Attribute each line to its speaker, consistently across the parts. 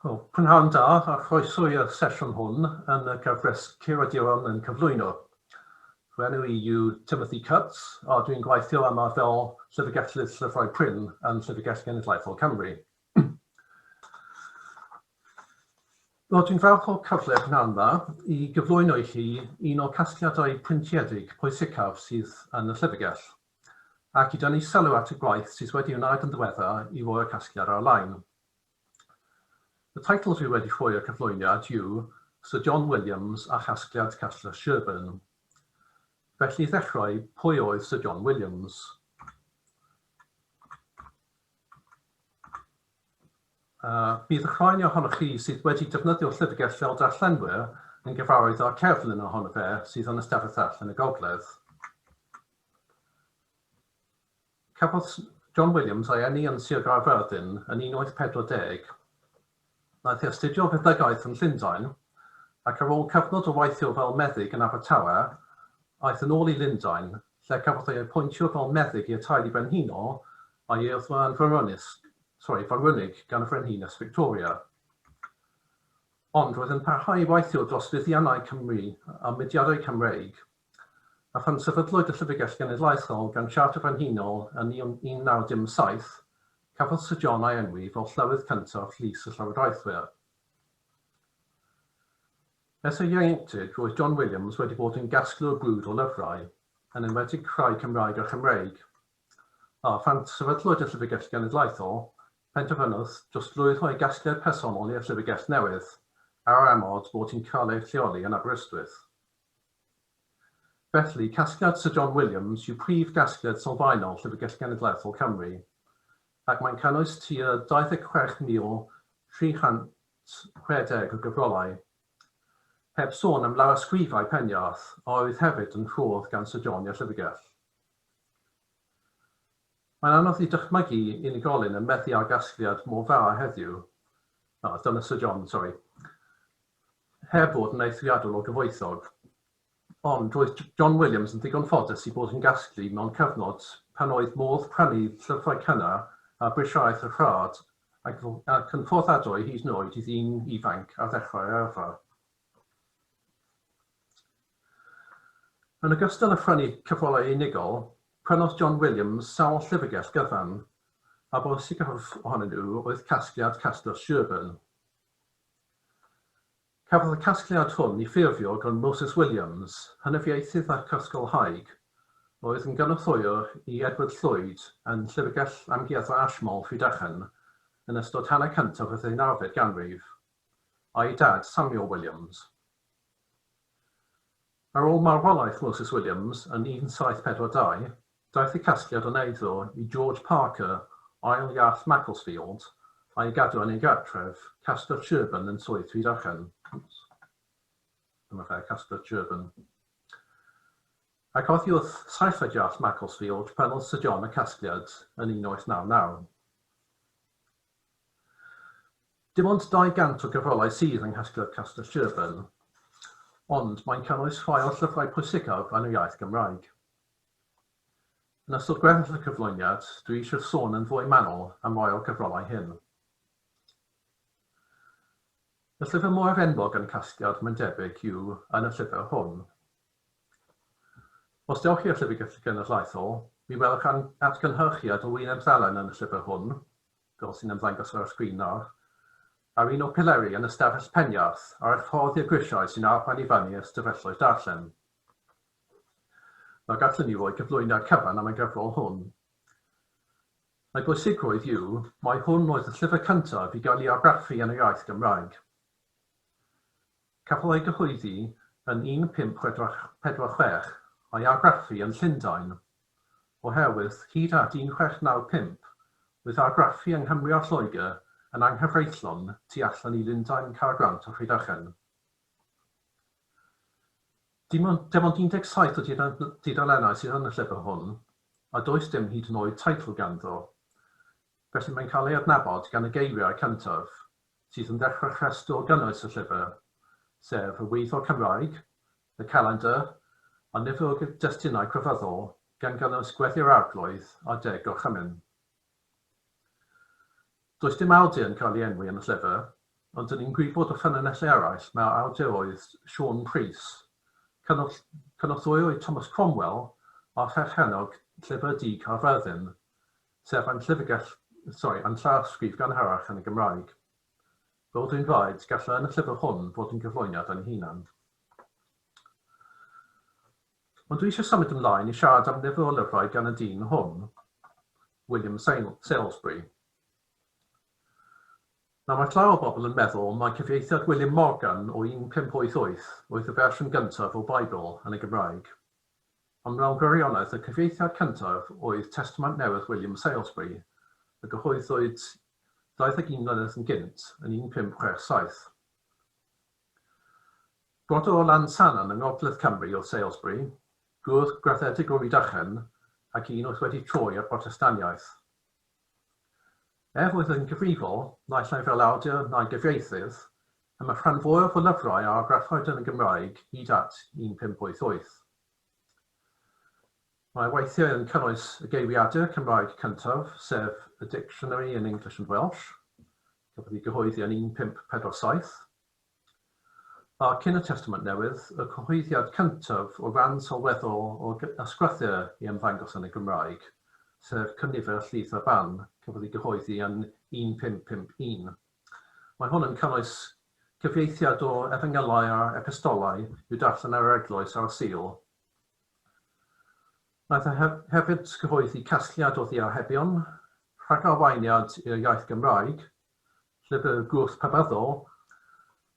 Speaker 1: Prynhawn da a chroeso i'r sesiwn hwn yn y gyfres Curaduron yn cyflwyno. Fy enw I yw Timothy Cutts, a dwi'n gweithio yma fel Llyfrgellydd Llyfrau Pryn yn Llyfrgell Genedlaethol Cymru. Dwi'n falch o cyfle prynhawn dda I gyflwyno I chi un o casgliadau pryntiedig pwysicaf sydd yn y Llyfrgell, ac I dynnu sylw at y gwaith sydd wedi wneud yn ddiweddar I roi y casgliad ar-lein. Y teitl dwi wedi rhoi y cyflwyniad yw Sir John Williams a chasgliad Castell Sherburn. Felly ddechrau, pwy oedd Sir John Williams? Bydd y rhain ohonoch chi sydd wedi defnyddio llyfrgell fel darllenwyr yn gyfarwydd â'r cerflun ohono fe sydd yn ystafell all yn y gogledd. Cafodd John Williams ei eni yn Sir Gaerfyrddin yn 1840. Naeth ei astudio feddygaeth yn Llundain, ac ar ôl cyfnod o weithio fel meddyg yn Abertawe, aeth yn ôl I Llundain, lle cafodd ei apwyntio fel meddyg i'r teulu brenhinol a'i eirfa yn farwynig gan y Frenhines Victoria. Ond roedd yn parhau I weithio dros fuddiannau Cymru a mudiadau Cymreig, a phan sefydlwyd y Llyfrgell Genedlaethol gan Siart y Frenhinol yn 1907, cafodd Sir John ei enwi fel llywydd cyntaf llys y llywodraethwyr. Ers ei ieuenctid, roedd John Williams wedi bod yn gasglwr brwd o lyfrau, yn enwedig rhai Cymraeg a Chymreig. A phan sefydlwyd y Llyfrgell Genedlaethol, penderfynodd dros lwyth o'i gasgliad personol i'r Llyfrgell newydd, ar amod bod hi'n cael ei lleoli yn Aberystwyth. Felly, casgliad Sir John Williams yw prif gasgliad sylfaenol Llyfrgell Genedlaethol Cymru, ac mae'n cynnwys tua 26,360 o gyfrolau, heb sôn am lawysgrifau penyath a oedd hefyd yn rhodd gan Sir John i'r Llyfrgell. Mae'n anodd I dychmygu unigolyn yn methu â gasgliad mor dda heddiw, dyna Sir John, heb bod yn eithriadol o gyfoethog. Ond roedd John Williams yn ddigon ffodus I bod yn gasglu mewn cyfnod pan oedd modd prynu llyfrau cynnar a brisiaeth y rhad ac yn fforddiadwy hyd yn oed I ddyn ifanc ar ddechrau'r yrfa. Yn ogystal â phrynu cyfrolau unigol, prynodd John Williams sawl llyfrgell gyfan, a bwysicaf ohonyn nhw oedd casgliad Castell Sherburn. Cafodd y casgliad hwn I ffurfio gan Moses Williams, hynyfiaethydd ac ysgolhaig, oedd yn gynorthwyo I Edward Llwyd yn Llyfrgell Amgueddfa Ashmole Rhydychen yn ystod hanner cyntaf y 19th ganrif, a'i dad Samuel Williams. Ar ôl marwolaeth Moses Williams yn 1742, daeth y casgliad yn eiddo I George Parker, ail iarth Macclesfield, a'i gadw yn ei gartref, Castell Sherburn yn Swydd Rhydychen. Dyma fe, Castell Sherburn. Ac oddi wrth 7 iarth Macclesfield prynodd Sir John y casgliad yn 1899. Dim ond 200 o gyfrolau sydd yn casgliad Castell Sherburn, ond mae'n cynnwys rhai o llyfrau pwysicaf yn y iaith Gymraeg. Yn ystod gweddill y cyflwyniad, dwi eisiau sôn yn fwy manwl am rai o gyfrolau hyn. Y llyfr mwyaf enwog yn casgliad mae'n debyg yw yn y llyfr hwn. Os dewch i'r Llyfrgell Genedlaethol, mi welwch atgynhyrchiad o wyneb ddalen yn y llyfr hwn, fel sy'n ymddangos ar y sgrin nawr, a'r un o pileri yn ystafell penyath ar eich ffordd i'r grisiau sy'n arwain I fyny ystafelloedd darllen. Mae gallwn ni roi gyflwyniad cyfan am y gyfrol hwn. Mae bwysigrwydd yw, mae hwn oedd y llyfr cyntaf I gael ei argraffu yn y iaith Gymraeg. Cafodd ei gyhoeddi yn 1546 a'i argraffu yn Llundain, oherwydd hyd at 1695, oedd argraffu yng Nghymru a Lloegr yn anghyfreithlon tu allan I Llundain Caergrawnt a Rhydychen. Dim ond 17 o dudalennau sydd yn y llyfr hwn, a does dim hyd yn oed teitl ganddo, felly mae'n cael ei adnabod gan y geiriau cyntaf, sydd yn dechrau rhestr gynnwys y llyfr, sef y Weithio Cymraeg, y calendar, a nifer o destunau crefyddol gan gynnwys gweddi'r arglwydd a 10 gorchymyn. Does dim awdur yn cael ei enwi yn y llyfr, ond yn ni'n gwybod o ffynonellau eraill mae awduroedd Sean Price, cynorthwywyd Thomas Cromwell a pherchenog Llyfr Du Caerfyrddin, sef yn llawysgrif gynharach yn y Gymraeg. Fel dwi'n dweud, gall yn y llyfr hwn fod yn gyflwyniad yn hunan. Ond dwi eisiau symud ymlaen i siarad am nifer o lyfrau gan y dyn hwn, William Salisbury. Nawr mae llawer o bobl yn meddwl mae cyfieithiad William Morgan o 1588 oedd y fersiwn gyntaf o Beibl yn y Gymraeg. Ond mewn gwirionedd, y cyfieithiad cyntaf oedd Testament Newydd William Salisbury, y gyhoeddwyd 21 mlynedd yn gynt yn 1567. Brodo o Lansanan yng Ngogledd Cymru o Salisbury, gŵr graddedig o Rhydychen ac un oedd wedi troi ar Protestaniaeth. Oedd yn gyfrifol, naill ai fel awdur neu gyfieithydd, am y rhan fwyaf o lyfrau a argraffwyd yn y Gymraeg hyd at 1588. Mae weithiau yn cynnwys y geiriadur Cymraeg cyntaf, sef y Dictionary in English and Welsh, cafodd ei gyhoeddi yn 1547, a cyn y Testament Newydd, y cyhoeddiad cyntaf o ran sylweddol o ysgrythur i ymddangos yn y Gymraeg, sef Cynifer Llys a Ban, cafodd ei gyhoeddi yn 1551. Mae hwn yn cynnwys cyfieithiad o efengylau a epistolau i'w darllen ar eglwys ar y Sul. Wnaeth hefyd gyhoeddi casgliad o ddiahebion, rhagarweiniad i'r iaith Gymraeg, llyfr gwrth pabyddol,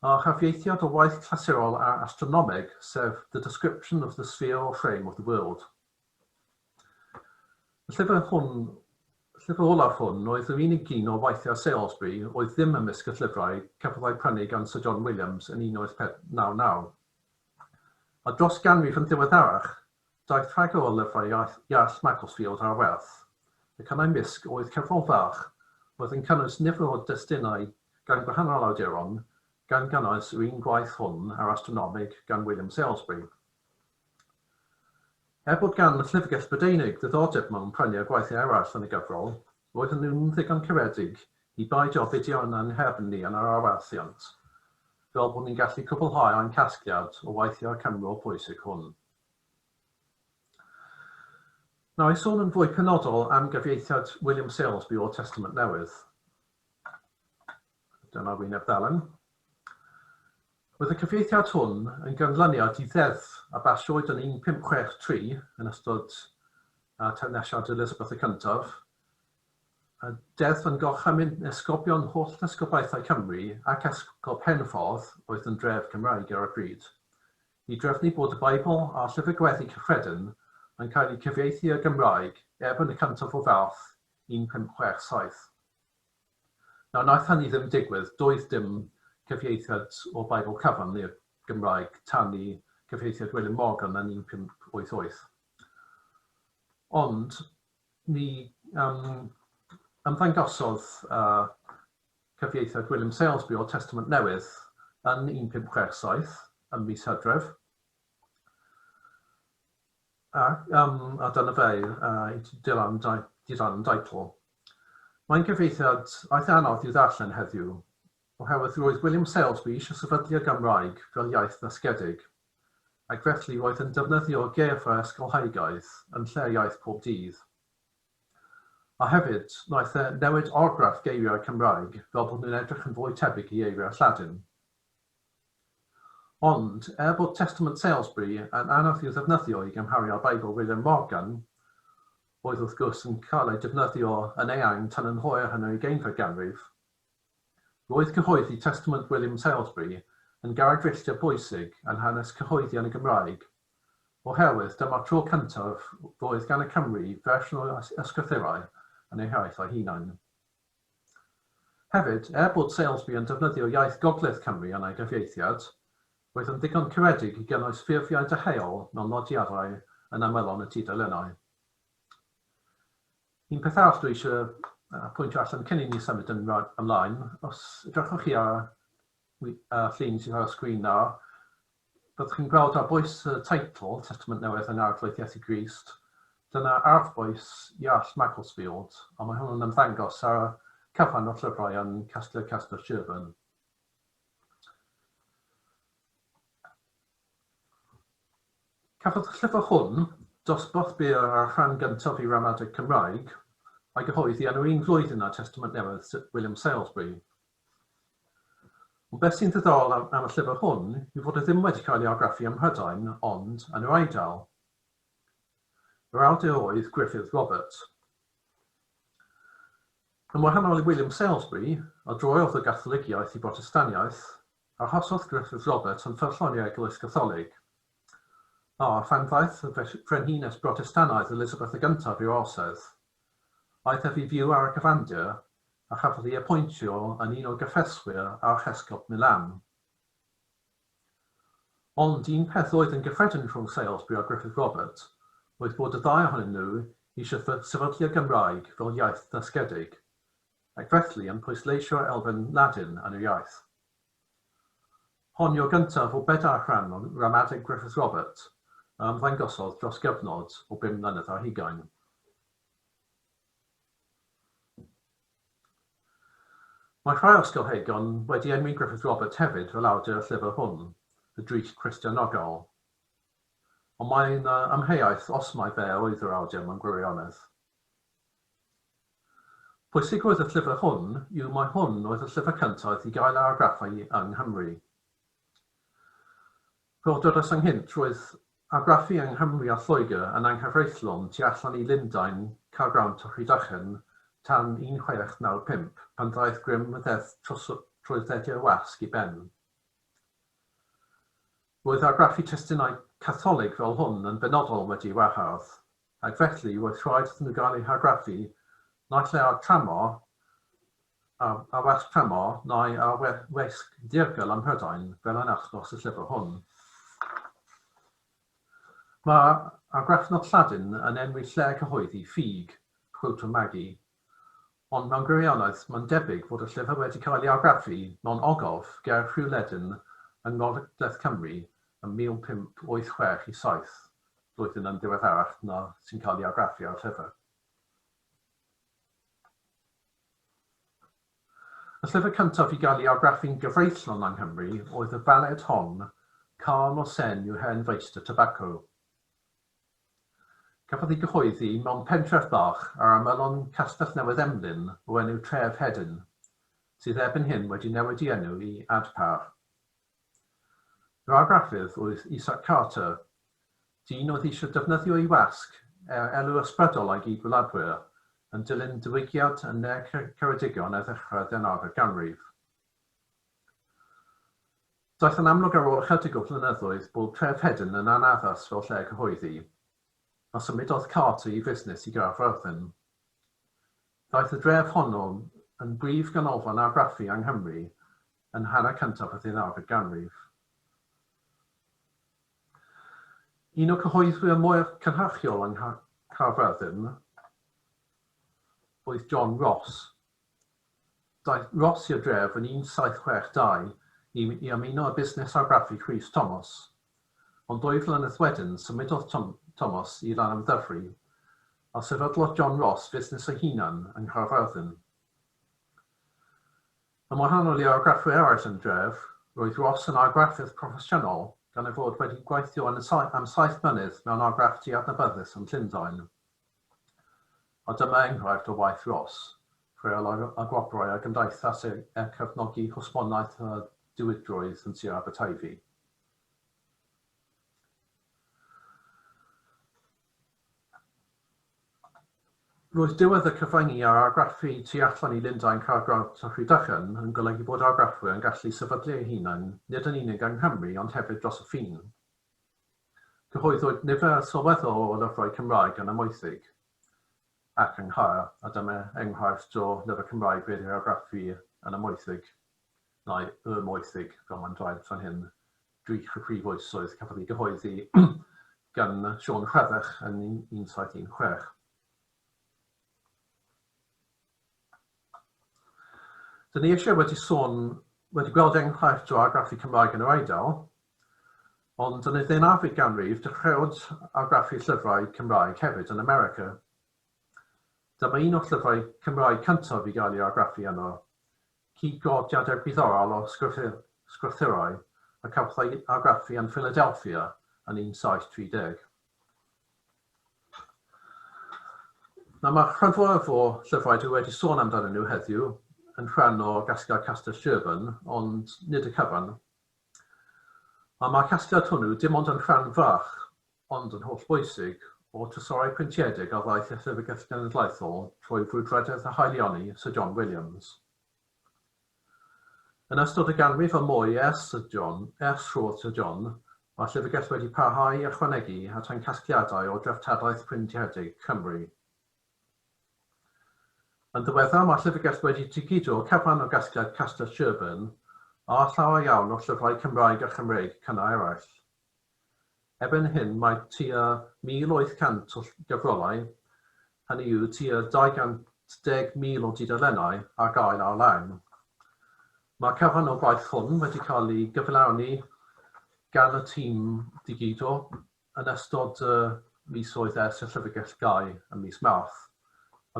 Speaker 1: a chyfieithiad o waith clasurol a astronomeg, sef The Description of the Sphere or Frame of the World. Y llyfr olaf hwn oedd yr unig un o weithiau Salisbury oedd ddim ymysg y llyfrau cafodd ei prynu gan Sir John Williams yn 1899. A dros ganrif yn ddiweddarach, daeth rhagor o lyfrau iall Macclesfield ar werth, ac yn ymysg oedd cyfrol fach oedd yn cynnwys nifer o destunau gan gwahanol awduron, gan gynnwys yr un gwaith hwn ar astronomig gan William Salisbury. Bod gan y Llyfrgell Brydeinig ddiddordeb mewn prynu gwaithiau eraill yn y gyfrol, roedd yn nhw'n ddigon caredig i baidio fideo yn anherbyn ni yn yr awerthiant, fel bod ni'n gallu cwblhau ein casgliad o weithiau Cymru pwysig hwn. Nawr, i sôn yn fwy penodol am gyfieithiad William Salisbury o'r Testament Newydd. Dyna wyneb ddalen. Roedd y cyfieithiad hwn yn ganlyniad i ddeddf a basiwyd yn 1563 yn ystod tewnesiad Elizabeth y Cyntaf. Y deddf yn gorchymyn esgobion holl esgobaethau Cymru ac esgob Penffordd oedd yn dref Cymraeg ar y pryd, i drefnu bod y Beibl a llyfr gweddi cyffredin yn cael ei cyfieithu y Gymraeg erbyn y cyntaf o Fawrth 1567. Nawr, wnaeth hynny ddim digwydd, doedd dim cyfieithiad o Beibl cyfan i'r Gymraeg tan i cyfieithiad William Morgan yn 1588. Ond, ni ymddangosodd cyfieithiad William Salisbury o'r Testament Newydd yn 1567 ym mis Hydref. A dyna fe, dilan yn deitl. Mae'n gyfieithiad aeth anodd i'w ddarllen heddiw, oherwydd roedd William Salisbury eisiau sefydlu y Gymraeg fel iaith ddysgedig, ac felly roedd yn defnyddio geirfa ysgolheigaidd yn lle iaith pob dydd. A hefyd, wnaeth e newid orgraff geiriau Cymraeg fel bod nhw'n edrych yn fwy tebyg i eiriau Lladin. Ond, bod Testament Salisbury yn anodd i'w ddefnyddio i gymharu Beibl William Morgan, oedd wrth gwrs yn cael ei defnyddio yn eang tan yn hwyr yn yr 20th ganrif, roedd cyhoeddi Testament William Salisbury yn garreg filltir bwysig yn hanes cyhoeddi yn y Gymraeg, oherwydd dyma'r tro cyntaf roedd gan y Cymru fersiwn o ysgrythurau yn eu hiaith eu hunain. Hefyd, bod Salisbury yn defnyddio iaith Gogledd Cymru yn ei gyfieithiad, roedd yn ddigon caredig i gynnwys ffurfiau deheuol mewn nodiadau yn ymylon y tudalennau. Un peth arall dwi eisiau pwyntio allan cyn i ni symud ymlaen, os edrychwch chi ar llun sydd ar y sgrin na, byddwch chi'n gweld ar bwys y teitl, Testament Newydd yn Arglwydd Iesu Grist, dyna arfbwys iall Macclesfield, ond mae hwn yn ymddangos ar cyfan o llyfrau yn Casgliad Casper Sherburn. Cafodd y llyfr hwn dosbarth byr ar rhan gyntaf i ramadeg Cymraeg a'i gyhoeddi yn yr un flwyddyn â Testament Newydd William Salisbury. Ond beth sy'n ddiddorol am y llyfr hwn yw fod e ddim wedi cael ei argraffu ym Mhrydain, ond yn yr Eidal. Yr awdur oedd Griffith Robert. Yn wahanol i William Salisbury, a droiodd y Gatholigiaeth i Brotestaniaeth, arhosodd Griffith Robert yn ffyllon i'r Eglwys Gatholig. A phan ddaeth y Frenhines Brotestanaidd Elizabeth y Gyntaf i'r orsedd, aeth ef i fyw ar y cyfandir a chafodd ei apwyntio yn un o'r gyffeswyr ar Chesgob Milan. Ond un peth oedd yn gyffredin rhwng Salisbury a Griffith Robert oedd bod y ddau ohonyn nhw eisiau sefydlu'r Gymraeg fel iaith dysgedig, ac felly yn pwysleisio'r elfen Ladin yn y iaith. Hon yw'r gyntaf o 4 rhan o ramadeg Griffith Robert a ymddangosodd dros gyfnod o 5 mlynedd ar 20. Mae rhai ysgolheigion wedi enwi Griffith Robert hefyd fel awdur y llyfr hwn, y drych Cristionogol. Ond mae'n amheuaeth os mai fe oedd yr awdur mewn gwirionedd. Pwysig oedd y llyfr hwn yw mai hwn oedd y llyfr cyntaf i gael ar argraffau yng Nghymru. Rhododus ynghynt roedd argraffu yng Nghymru a Lloegr yn anghyfreithlon tu allan i Lundain, Caergrawnt a Rhydychen tan 1695 pan ddaeth grym y ddeddf trwyddedi'r wasg i ben. Roedd argraffu testunau Catholig fel hwn yn benodol wedi wahardd, ac felly roedd rhaid iddyn nhw gael eu hargraffu naill ai ar tramor, a wasg tramor, neu ar wasg dirgel ym Mhrydain fel yn achos y llyfr hwn. Mae argraffnod Lladin yn enwi lle cyhoeddi ffug, Quotum Magi, ond mewn gwirionedd mae'n debyg fod y llyfr wedi cael ei argraffu mewn ogof ger Rhywledyn yng Ngogledd Cymru yn 1586 i 7, flwyddyn yn diweddarach na sy'n cael ei argraffu ar llyfr. Y llyfr cyntaf i gael ei argraffu'n gyfreithlon yng Nghymru oedd y baled hon, Carn o Sen yw Hen Feistr Tobacco. Cafodd ei gyhoeddi mewn pentref bach ar ymylon Castell Newydd Emlyn o enw Tref Hedyn, sydd erbyn hyn wedi newid ei enw i Adpar. Yr argraffydd oedd Isaac Carter, dyn oedd eisiau defnyddio ei wasg elw ysbrydol ag i gwladwyr yn dilyn diwygiad yn Ne Ceredigion a ddechrau'r 19th ganrif. Daeth yn amlwg ar ôl ychydig o flynyddoedd bod Tref Hedyn yn anaddas fel lle cyhoeddi, a symudodd Carter i fusnes i Gaerfyrddin. Daeth y dref honno yn brif ganolfan argraffu yng Nghymru yn hanner cyntaf y 19th ganrif. Un o cyhoeddwyr mwyaf cynhyrchiol yng Gaerfyrddin oedd John Ross. Daeth Ross i'r dref yn 1762 i ymuno â busnes argraffu Rhys Thomas, ond 2 flynedd wedyn symudodd Thomas i Llanymddyfri a sefydlodd John Ross fusnes ei hunan yng Nghaerfyrddin. Yn wahanol i argraffwyr eraill yn dref, roedd Ross yn argraffydd proffesiynol gan ei fod wedi gweithio am 7 mlynedd mewn argraff tu adnabyddus yn Llundain. A dyma enghraifft o waith Ross, rheol a gwobrau a gymdeithas cefnogi hwsbonaeth a diwydrwydd yn Sir Aberteifi. Roedd diwedd y cyfyngu ar argraffu tu allan i Lundain, Caergrawnt a Rhydychen yn golygu bod argraffwyr yn gallu sefydlu eu hunain nid yn unig yng Nghymru ond hefyd dros y ffin. Cyhoeddwyd nifer sylweddol o lyfrau Cymraeg yn Amwythig ac yng Nghaer, a dyma enghraifft o lyfr Cymraeg wedi'i argraffu yn Amwythig, neu y Moethig, fel mae'n dweud fan hyn, drych y prif oesoedd cafodd ei gyhoeddi gan Siôn Rhedrych yn 1716. Dyn ni eisiau wedi gweld enghraifft o argraffu Cymraeg yn yr Eidal, ond yn y 19th ganrif dechreuwyd argraffu llyfrau Cymraeg hefyd yn America. Dyma un o'r llyfrau Cymraeg cyntaf i gael ei argraffu yno, cyd-godiadau diddorol o sgrythurau a cafodd ei argraffu yn Philadelphia yn 1730. Mae'r rhan fwyaf o llyfrau dwi wedi sôn amdanyn nhw heddiw yn rhan o gasgliad Castell Sherburn, ond nid y cyfan. Mae'r casgliad hwnnw dim ond yn rhan fach, ond yn hollbwysig, o Trysorau Preintiedig a ddaeth y Llyfrgell Genedlaethol trwy frwydfrydedd a haelioni Sir John Williams. Yn ystod y ganrif a mwy ers rhodd Sir John, mae Llyfrgell wedi parhau a ychwanegu at ein casgliadau o draftadaeth preintiedig Cymru. Yn ddiweddar, mae Llyfrgell wedi digidro cyfan o gasgliad Castell Sherburn a llawer iawn o llyfrau Cymraeg a Chymreig cynnar eraill. Erbyn hyn, mae tua 1,800 o gyfrolau, hynny yw tua 210,000 o dudalennau ar gael ar lawn. Mae cyfan o gwaith hwn wedi cael ei gyflawni gan y tîm digidro yn ystod misoedd ers y Llyfrgell gau ym mis Mawrth.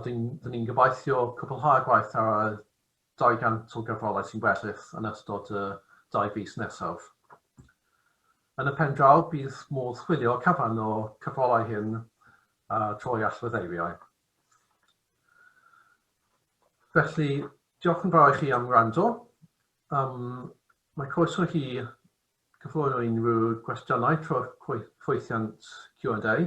Speaker 1: Dyn ni'n gobeithio cwblhau'r gwaith ar 200 o gyfrolau sy'n gwersyll yn ystod 2 fis nesaf. Yn y pen draw, bydd modd chwilio cyfan o cyfrolau hyn trwy allfyddeiriau. Felly, diolch yn fawr i chi am wrando. Mae croeso i chi gyflwyno unrhyw gwestiynau trwy'r ffwythiant Q&A.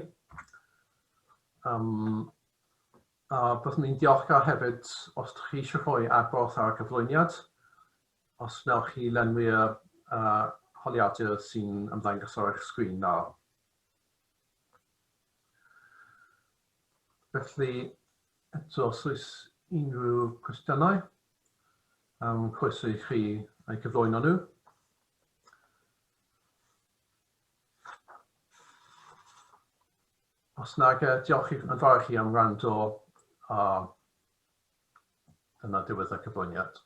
Speaker 1: A byddwn ni'n diolchgar hefyd os ydych chi eisiau rhoi adborth ar y cyflwyniad, os wnewch chi lenwi'r holiadur sy'n ymddangos ar eich sgrin nawr. Felly, eto, os oes unrhyw cwestiynau, croeso i chi eu cyflwyno nhw. Os nag, diolch yn fawr i chi am wrando a dyna diwedd y cyflwyniad.